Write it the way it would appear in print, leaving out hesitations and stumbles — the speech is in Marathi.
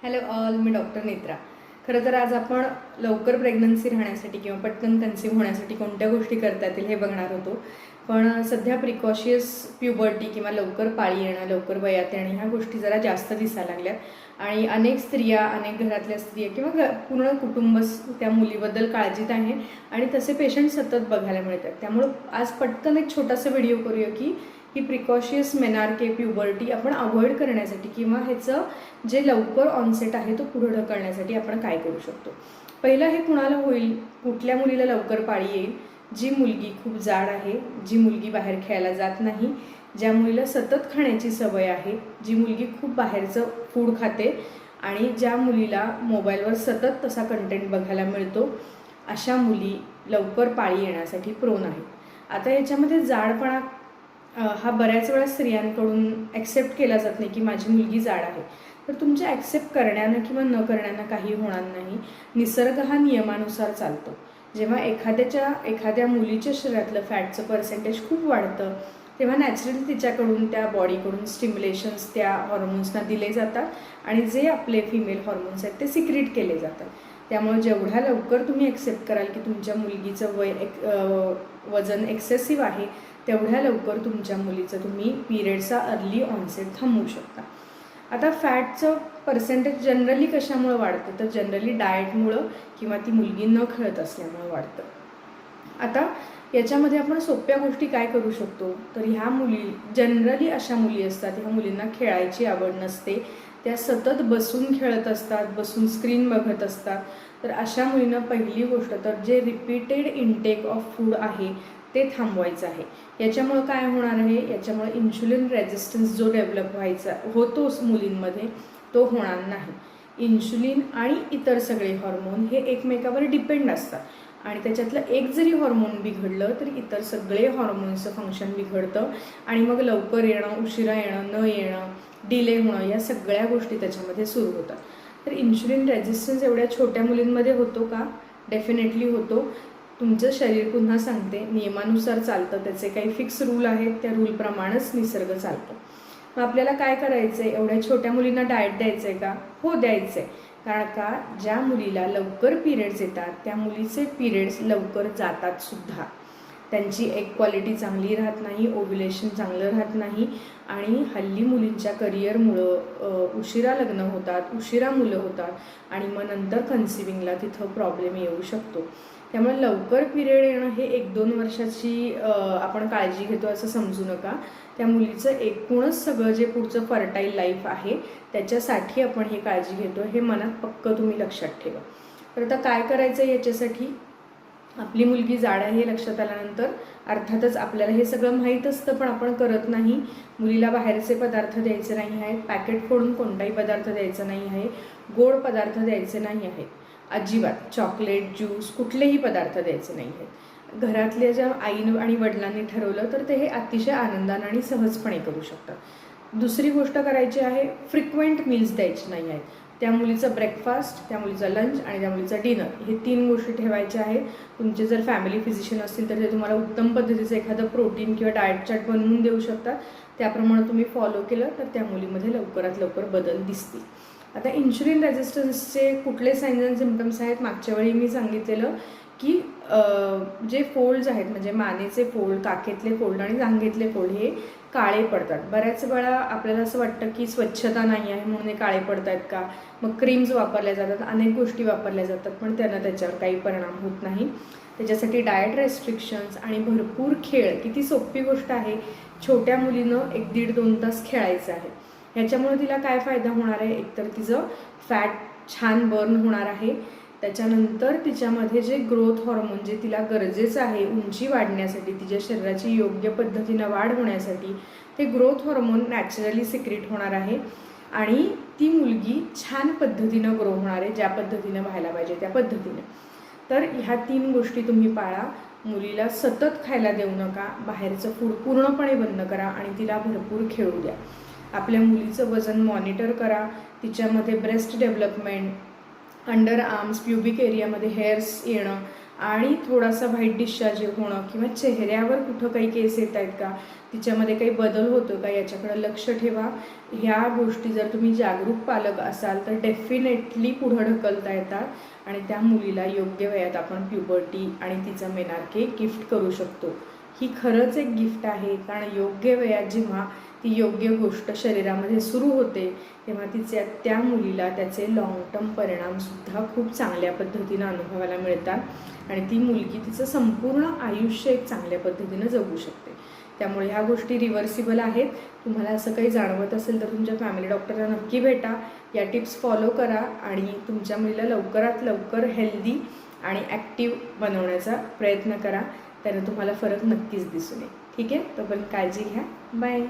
हॅलो ऑल, मी डॉक्टर नेत्रा. खरं तर आज आपण लवकर प्रेग्नन्सी राहण्यासाठी किंवा पटकन कन्सीव्ह होण्यासाठी कोणत्या गोष्टी करता येतील हे बघणार होतो. पण सध्या प्रिकॉशियस प्युबर्टी किंवा लवकर पाळी येणं, लवकर वयात येणं ह्या गोष्टी जरा जास्त दिसायला लागल्यात आणि अनेक स्त्रिया, अनेक घरातल्या स्त्रिया किंवा पूर्ण कुटुंब त्या मुलीबद्दल काळजीत आहे आणि तसे पेशंट सतत बघायला मिळतात. त्यामुळं आज पटकन एक छोटासा व्हिडिओ करूया की ही प्रिकॉशियस मेनार्के प्युबर्टी आपण अवॉइड करण्यासाठी किंवा ह्याचं जे लवकर ऑनसेट आहे तो पुढे ढकलण्यासाठी आपण काय करू शकतो. पहिलं हे कुणाला होईल, कुठल्या मुलीला लवकर पाळी येईल? जी मुलगी खूप जाड आहे, जी मुलगी बाहेर खेळायला जात नाही, ज्या मुलीला सतत खाण्याची सवय आहे, जी मुलगी खूप बाहेरचं फूड खाते आणि ज्या मुलीला मोबाईलवर सतत तसा कंटेंट बघायला मिळतो, अशा मुली लवकर पाळी येण्यासाठी प्रोन आहेत. आता याच्यामध्ये जाडपणा हा बऱ्याच वेळा स्त्रियांकडून ॲक्सेप्ट केला जात नाही की माझी मुलगी जाड आहे. तर तुमच्या ॲक्सेप्ट करण्यानं किंवा न करण्यानं काही होणार नाही. निसर्ग हा नियमानुसार चालतो. जेव्हा एखाद्या मुलीच्या शरीरातलं फॅटचं पर्सेंटेज खूप वाढतं तेव्हा नॅचरली तिच्याकडून त्या बॉडीकडून स्टिम्युलेशन्स त्या हॉर्मोन्सना दिले जातात आणि जे आपले फिमेल हॉर्मोन्स आहेत ते सिक्रीट केले जातात. त्यामुळे जेवढ्या लवकर तुम्ही ॲक्सेप्ट कराल की तुमच्या मुलगीचं वजन एक्सेसिव्ह आहे, तेवढ्या लवकर तुमच्या मुलीचं तुम्ही पिरियडचा अर्ली ऑनसेट थांबवू शकता. आता फॅटचं पर्सेंटेज जनरली कशामुळे वाढतं, तर जनरली डाएटमुळं किंवा ती मुलगी न खेळत असल्यामुळे वाढतं. आता याच्यामध्ये आपण सोप्या गोष्टी काय करू शकतो, तर ह्या मुली जनरली अशा मुली असतात, ह्या मुलींना खेळायची आवड नसते, त्या सतत बसून खेळत असतात, बसून स्क्रीन बघत असतात. तर अशा मुलींना पहिली गोष्ट तर जे रिपीटेड इनटेक ऑफ फूड आहे ते थांबवायचं आहे. याच्यामुळं काय होणार आहे, याच्यामुळे इन्शुलिन रेझिस्टन्स जो डेव्हलप होतोच मुलींमध्ये तो होणार नाही. इन्शुलिन आणि इतर सगळे हॉर्मोन हे एकमेकावर डिपेंड असतात आणि त्याच्यातलं एक जरी हॉर्मोन बिघडलं तर इतर सगळे हॉर्मोन्सचं फंक्शन बिघडतं आणि मग लवकर येणं, उशिरा येणं, न येणं, डिले होणं या सगळ्या गोष्टी त्याच्यामध्ये सुरू होतात. तर इन्शुलिन रेझिस्टन्स एवढ्या छोट्या मुलींमध्ये होतो का? डेफिनेटली होतो. तुमचं शरीर पुन्हा सांगते नियमानुसार चालतं, त्याचे काही फिक्स रूल आहेत, त्या रूलप्रमाणेच निसर्ग चालतो. मग आपल्याला काय करायचं आहे, एवढ्या छोट्या मुलींना डाएट द्यायचं आहे का? हो, द्यायचं आहे. कारण का ज्या मुलीला लवकर पिरियड्स येतात त्या मुलीचे पिरियड्स लवकर जातात सुद्धा. त्यांची एक क्वालिटी चांगली राहत नाही, ओव्युलेशन चांगलं राहत नाही आणि हल्ली मुलींच्या करिअरमुळं उशिरा लग्न होतात, उशिरा मुलं होतात आणि मग नंतर कन्सिविंगला तिथं प्रॉब्लेम येऊ शकतो. त्यामुळे लवकर पिरियड येणं हे 1-2 वर्षाची आपण काळजी घेतो असं समजू नका. त्या मुलीचं एकूणच सगळं जे पुढचं फर्टाईल लाईफ आहे त्याच्यासाठी आपण हे काळजी घेतो हे मनात पक्क तुम्ही लक्षात ठेवा. तर आता काय करायचं आहे याच्यासाठी, आपली मुलगी जाड आहे हे लक्षात आल्यानंतर अर्थातच आपल्याला हे सगळं माहीत असतं पण आपण करत नाही. मुलीला बाहेरचे पदार्थ द्यायचे नाही आहेत, पॅकेट फोडून कोणताही पदार्थ द्यायचा नाही आहे, गोड पदार्थ द्यायचे नाही आहेत अजिबात, चॉकलेट, ज्यूस कुठलेही पदार्थ द्यायचे नाही आहेत. घरातल्या ज्या आई आणि वडिलांनी ठरवलं तर ते हे अतिशय आनंदाने आणि सहजपणे करू शकतात. दुसरी गोष्ट करायची आहे, फ्रिक्वेंट मील्स द्यायची नाही आहेत. त्या मुलीचं ब्रेकफास्ट, त्या मुलीचा लंच आणि त्या मुलीचा डिनर हे 3 गोष्टी ठेवायच्या आहेत. तुमचे जर फॅमिली फिजिशियन असतील तर ते तुम्हाला उत्तम पद्धतीचं एखादं प्रोटीन किंवा डाएट चार्ट बनवून देऊ शकतात. त्याप्रमाणे तुम्ही फॉलो केलं तर त्या मुलीमध्ये लवकरात लवकर बदल दिसतील. आता इन्शुलिन रेझिस्टन्सचे कुठले साईन्स अँड सिम्पटम्स आहेत, मागच्या वेळी मी सांगितलेलं की जे फोल्ड्स आहेत म्हणजे मानेचे फोल्ड, काखेतले फोल्ड आणि जांघेतले फोल्ड हे काळे पडतात. बऱ्याच वेळा आपल्याला असं वाटतं की स्वच्छता नाही आहे म्हणून हे काळे पडत आहेत का, मग क्रीम्स वापरल्या जातात, अनेक गोष्टी वापरल्या जातात पण त्यांना त्याच्यावर काही परिणाम होत नाही. त्याच्यासाठी डाएट रेस्ट्रिक्शन्स आणि भरपूर खेळ, किती सोपी गोष्ट आहे, छोट्या मुलीनं 1-1.5-2 तास खेळायचं आहे. ह्याच्यामुळे तिला काय फायदा होणार आहे, एकतर तिचं फॅट छान बर्न होणार आहे, त्याच्यानंतर तिच्यामध्ये जे ग्रोथ हॉर्मोन जे तिला गरजेचं आहे उंची वाढण्यासाठी, तिच्या शरीराची योग्य पद्धतीनं वाढ होण्यासाठी ते ग्रोथ हॉर्मोन नॅचरली सिक्रीट होणार आहे आणि ती मुलगी छान पद्धतीनं ग्रो होणार आहे, ज्या पद्धतीनं व्हायला पाहिजे त्या पद्धतीनं. तर ह्या 3 गोष्टी तुम्ही पाळा. मुलीला सतत खायला देऊ नका, बाहेरचं फूड पूर्णपणे बंद करा आणि तिला भरपूर खेळू द्या. आपल्या मुलीचं वजन मॉनिटर करा, तिच्यामध्ये breast development, under arms, pubic एरियामध्ये हेअर्स येणं आणि थोडासा व्हाईट डिस्चार्ज होणं किंवा चेहऱ्यावर कुठं काही केस येत आहेत का, तिच्यामध्ये काही बदल होतो का, याच्याकडे लक्ष ठेवा. ह्या गोष्टी जर तुम्ही जागरूक पालक असाल तर डेफिनेटली पुढं ढकलता येतात आणि त्या मुलीला योग्य वयात आपण प्युबर्टी आणि तिचा मेनार्के गिफ्ट करू शकतो. ही खरंच एक गिफ्ट आहे, कारण योग्य वयात जेव्हा ती योग्य गोष्ट शरीरामध्ये सुरू होते तेव्हा त्या मुलीला त्याचे लॉंग टर्म परिणामसुद्धा खूप चांगल्या पद्धतीनं अनुभवायला मिळतात आणि ती मुलगी तिचं संपूर्ण आयुष्य एक चांगल्या पद्धतीनं जगू शकते. त्यामुळे ह्या गोष्टी रिव्हर्सिबल आहेत. तुम्हाला असं काही जाणवत असेल तर तुमच्या फॅमिली डॉक्टरला नक्की भेटा, या टिप्स फॉलो करा आणि तुमच्या मुलीला लवकरात लवकर हेल्दी आणि ॲक्टिव्ह बनवण्याचा प्रयत्न करा. त्यानं तुम्हाला फरक नक्कीच दिसून येईल. ठीक आहे, तोपर्यंत काळजी घ्या. बाय.